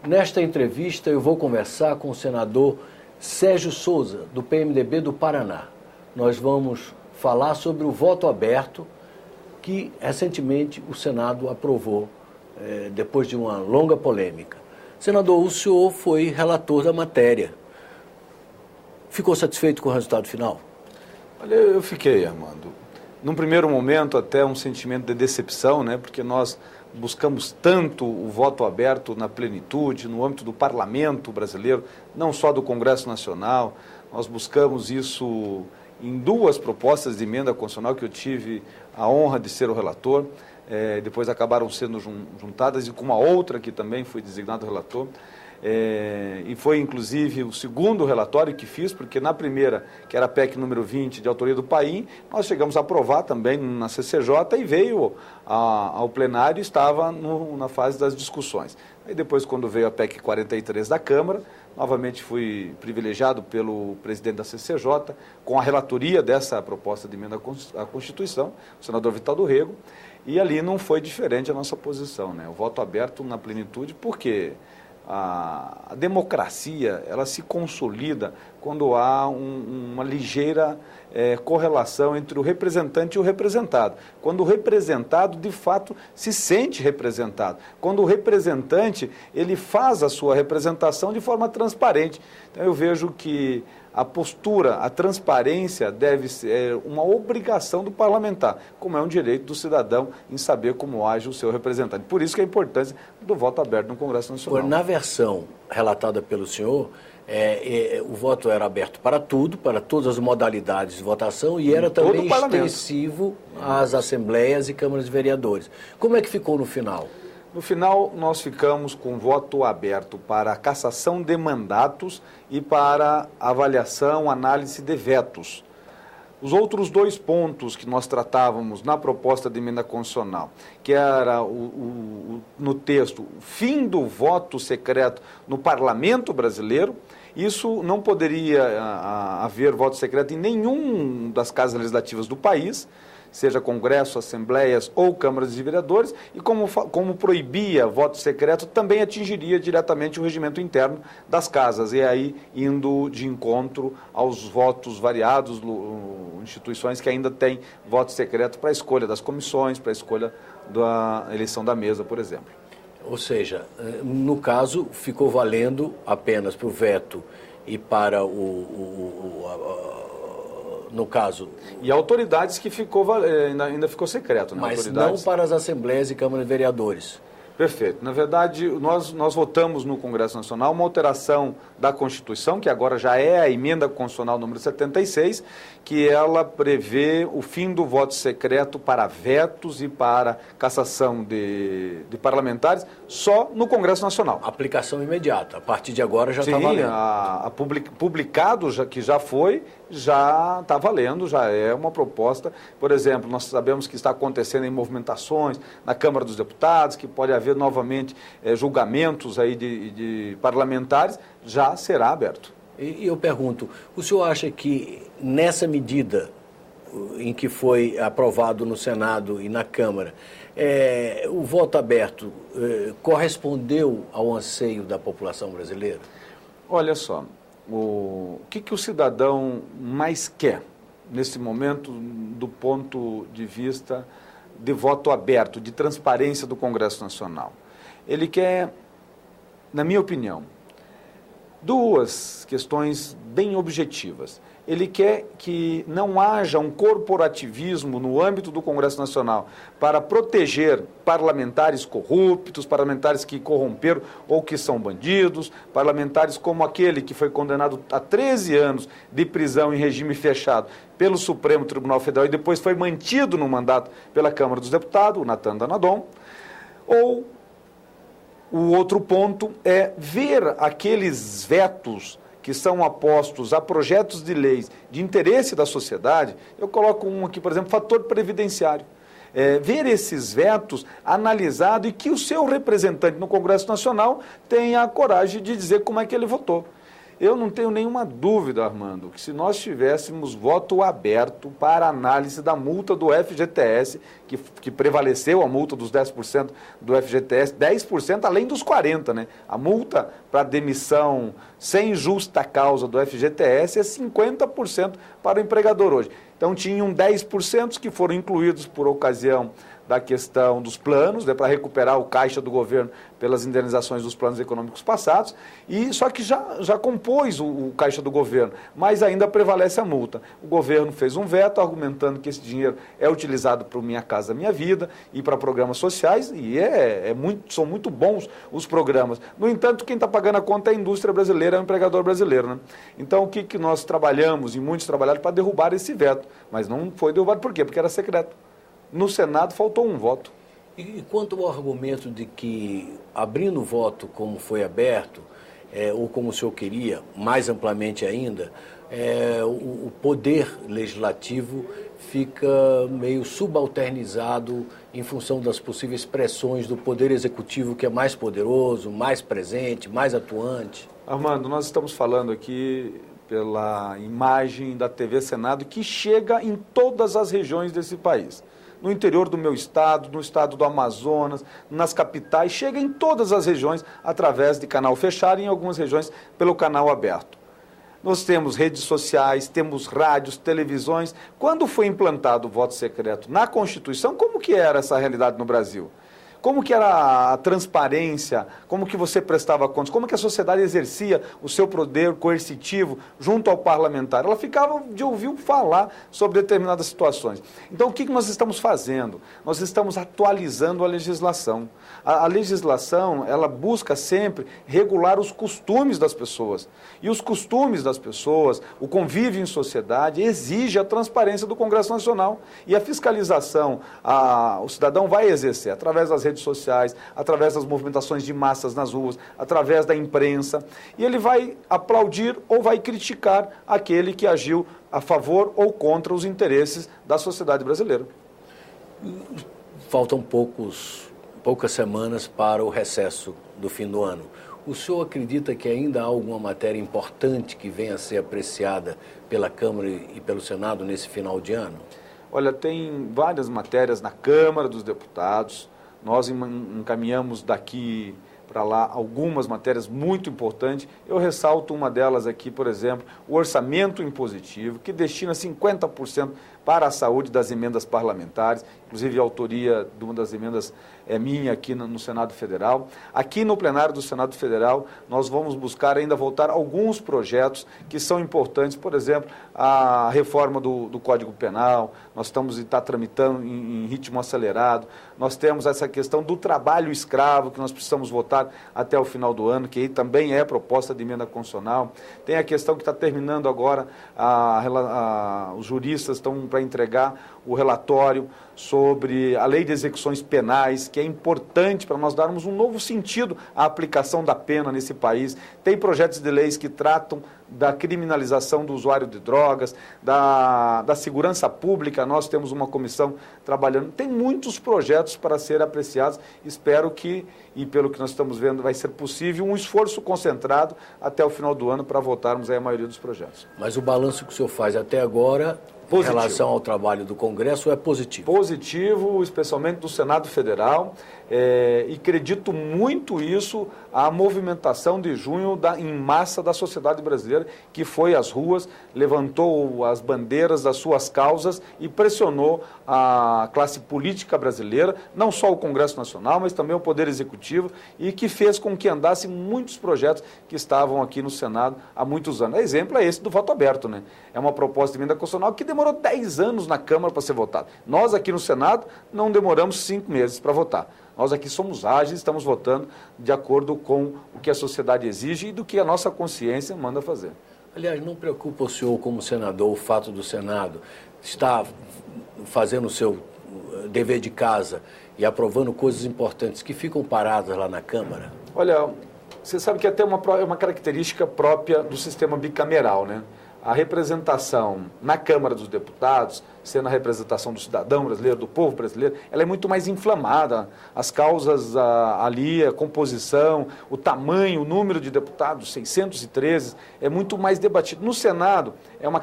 Nesta entrevista eu vou conversar com o senador Sérgio Souza, do PMDB do Paraná. Nós vamos falar sobre o voto aberto que recentemente o Senado aprovou, depois de uma longa polêmica. Senador, o senhor foi relator da matéria. Ficou satisfeito com o resultado final? Olha, eu fiquei, Armando. Num primeiro momento, até um sentimento de decepção, né? Porque nós buscamos tanto o voto aberto na plenitude, no âmbito do parlamento brasileiro, não só do Congresso Nacional. Nós buscamos isso em duas propostas de emenda constitucional que eu tive a honra de ser o relator. Depois acabaram sendo juntadas, e com uma outra que também fui designado relator. E foi, inclusive, o segundo relatório que fiz, porque na primeira, que era a PEC número 20, de autoria do Paim, nós chegamos a aprovar também na CCJ e veio ao plenário e estava na fase das discussões. Aí depois, quando veio a PEC 43 da Câmara, novamente fui privilegiado pelo presidente da CCJ, com a relatoria dessa proposta de emenda à Constituição, o senador Vital do Rego, e ali não foi diferente a nossa posição, né? O voto aberto na plenitude, porque a democracia, ela se consolida quando há uma ligeira correlação entre o representante e o representado. Quando o representado, de fato, se sente representado. Quando o representante, ele faz a sua representação de forma transparente. Então, eu vejo que a postura, a transparência deve ser uma obrigação do parlamentar, como é um direito do cidadão em saber como age o seu representante. Por isso que a importância do voto aberto no Congresso Nacional. Na versão relatada pelo senhor, o voto era aberto para tudo, para todas as modalidades de votação, e era também extensivo às assembleias e câmaras de vereadores. Como é que ficou no final? No final, nós ficamos com voto aberto para a cassação de mandatos e para avaliação, análise de vetos. Os outros dois pontos que nós tratávamos na proposta de emenda constitucional, que era no texto, o fim do voto secreto no parlamento brasileiro, isso não poderia haver voto secreto em nenhum das casas legislativas do país, seja Congresso, Assembleias ou Câmaras de Vereadores, e como proibia voto secreto, também atingiria diretamente o regimento interno das casas, e aí indo de encontro aos votos variados, instituições que ainda têm voto secreto para a escolha das comissões, para a escolha da eleição da mesa, por exemplo. Ou seja, no caso, ficou valendo apenas para o veto e para no caso... E autoridades que ainda ficou secreto, né? Mas não para as assembleias e câmaras de vereadores. Perfeito. Na verdade, nós votamos no Congresso Nacional uma alteração da Constituição, que agora já é a emenda constitucional número 76, que ela prevê o fim do voto secreto para vetos e para cassação de parlamentares só no Congresso Nacional. Aplicação imediata. A partir de agora já está valendo. Publicado, que já está valendo, já é uma proposta. Por exemplo, nós sabemos que está acontecendo em movimentações na Câmara dos Deputados, que pode haver novamente julgamentos aí de parlamentares, já será aberto. E eu pergunto, o senhor acha que nessa medida em que foi aprovado no Senado e na Câmara, o voto aberto correspondeu ao anseio da população brasileira? Olha só, o que o cidadão mais quer nesse momento do ponto de vista de voto aberto, de transparência do Congresso Nacional? Ele quer, na minha opinião, duas questões bem objetivas. Ele quer que não haja um corporativismo no âmbito do Congresso Nacional para proteger parlamentares corruptos, parlamentares que corromperam ou que são bandidos, parlamentares como aquele que foi condenado a 13 anos de prisão em regime fechado pelo Supremo Tribunal Federal e depois foi mantido no mandato pela Câmara dos Deputados, o Natan Danadon, ou o outro ponto é ver aqueles vetos que são apostos a projetos de leis de interesse da sociedade. Eu coloco um aqui, por exemplo, fator previdenciário. Ver esses vetos analisado e que o seu representante no Congresso Nacional tenha a coragem de dizer como é que ele votou. Eu não tenho nenhuma dúvida, Armando, que se nós tivéssemos voto aberto para análise da multa do FGTS, que prevaleceu a multa dos 10% do FGTS, 10% além dos 40%, né? A multa para demissão sem justa causa do FGTS é 50% para o empregador hoje. Então, tinham 10% que foram incluídos por ocasião da questão dos planos, né, para recuperar o caixa do governo pelas indenizações dos planos econômicos passados, e só que já compôs o caixa do governo, mas ainda prevalece a multa. O governo fez um veto argumentando que esse dinheiro é utilizado para o Minha Casa Minha Vida e para programas sociais, e são muito bons os programas. No entanto, quem está pagando a conta é a indústria brasileira, é o empregador brasileiro. Né? Então, o que nós trabalhamos, e muitos trabalharam para derrubar esse veto, mas não foi derrubado. Por quê? Porque era secreto. No Senado faltou um voto. E quanto ao argumento de que, abrindo o voto como foi aberto, ou como o senhor queria, mais amplamente ainda, o poder legislativo fica meio subalternizado em função das possíveis pressões do poder executivo, que é mais poderoso, mais presente, mais atuante? Armando, nós estamos falando aqui pela imagem da TV Senado, que chega em todas as regiões desse país. No interior do meu estado, no estado do Amazonas, nas capitais, chega em todas as regiões através de canal fechado e em algumas regiões pelo canal aberto. Nós temos redes sociais, temos rádios, televisões. Quando foi implantado o voto secreto na Constituição, como que era essa realidade no Brasil? Como que era a transparência, como que você prestava contas, como que a sociedade exercia o seu poder coercitivo junto ao parlamentar. Ela ficava de ouvir falar sobre determinadas situações. Então, o que nós estamos fazendo? Nós estamos atualizando a legislação. A legislação, ela busca sempre regular os costumes das pessoas. E os costumes das pessoas, o convívio em sociedade, exige a transparência do Congresso Nacional. E a fiscalização, o cidadão vai exercer através das redes sociais, através das movimentações de massas nas ruas, através da imprensa, e ele vai aplaudir ou vai criticar aquele que agiu a favor ou contra os interesses da sociedade brasileira. Faltam poucas semanas para o recesso do fim do ano. O senhor acredita que ainda há alguma matéria importante que venha a ser apreciada pela Câmara e pelo Senado nesse final de ano? Olha, tem várias matérias na Câmara dos Deputados. Nós encaminhamos daqui para lá algumas matérias muito importantes. Eu ressalto uma delas aqui, por exemplo, o orçamento impositivo, que destina 50% para a saúde das emendas parlamentares, inclusive a autoria de uma das emendas é minha aqui no Senado Federal. Aqui no plenário do Senado Federal, nós vamos buscar ainda voltar alguns projetos que são importantes, por exemplo, a reforma do Código Penal, nós estamos tramitando em ritmo acelerado, nós temos essa questão do trabalho escravo, que nós precisamos votar até o final do ano, que aí também é proposta de emenda constitucional. Tem a questão que está terminando agora, os juristas estão para entregar o relatório sobre a lei de execuções penais, que é importante para nós darmos um novo sentido à aplicação da pena nesse país. Tem projetos de leis que tratam da criminalização do usuário de drogas, da segurança pública. Nós temos uma comissão trabalhando. Tem muitos projetos para serem apreciados. Espero que, e pelo que nós estamos vendo, vai ser possível um esforço concentrado até o final do ano para votarmos aí a maioria dos projetos. Mas o balanço que o senhor faz até agora, em relação ao trabalho do Congresso, é positivo? Positivo, especialmente do Senado Federal, e acredito muito isso, a movimentação de junho em massa da sociedade brasileira, que foi às ruas, levantou as bandeiras das suas causas e pressionou a classe política brasileira, não só o Congresso Nacional, mas também o Poder Executivo, e que fez com que andassem muitos projetos que estavam aqui no Senado há muitos anos. Exemplo é esse do voto aberto, né? É uma proposta de emenda constitucional que demorou 10 anos na Câmara para ser votada. Nós aqui no Senado não demoramos 5 meses para votar. Nós aqui somos ágeis, estamos votando de acordo com o que a sociedade exige e do que a nossa consciência manda fazer. Aliás, não preocupa o senhor como senador o fato do Senado estar fazendo o seu dever de casa e aprovando coisas importantes que ficam paradas lá na Câmara? Olha, você sabe que até uma característica própria do sistema bicameral, né? a representação na Câmara dos Deputados, sendo a representação do cidadão brasileiro, do povo brasileiro, ela é muito mais inflamada. As causas ali, a composição, o tamanho, o número de deputados, 613, é muito mais debatido. No Senado, é uma